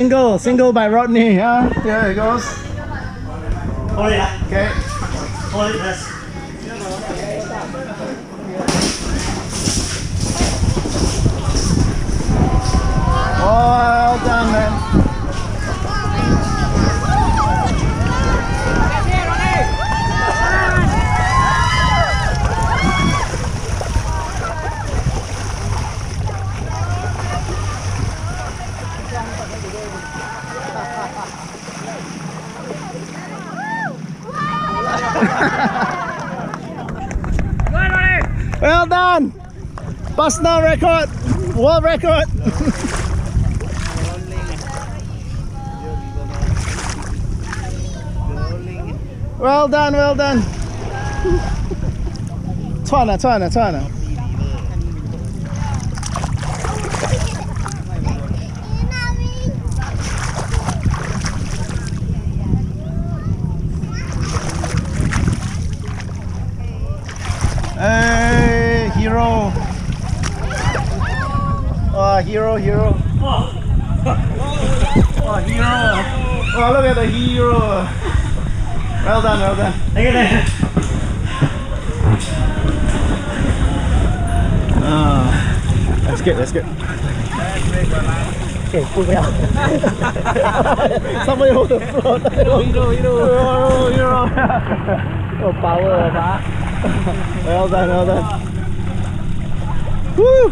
Single by Rodney, huh? Here it goes. Hold it. Okay. Hold it, yes. Well done, man. Well done! Personal record! World record! Well done, well done! Twana. Hey, hero! Oh, hero! Oh, hero! Oh, look at the hero! Well done. Take it there. That's good. Okay, pull me out. Somebody hold the float. Hero! Oh, power, huh? Well done. Woo!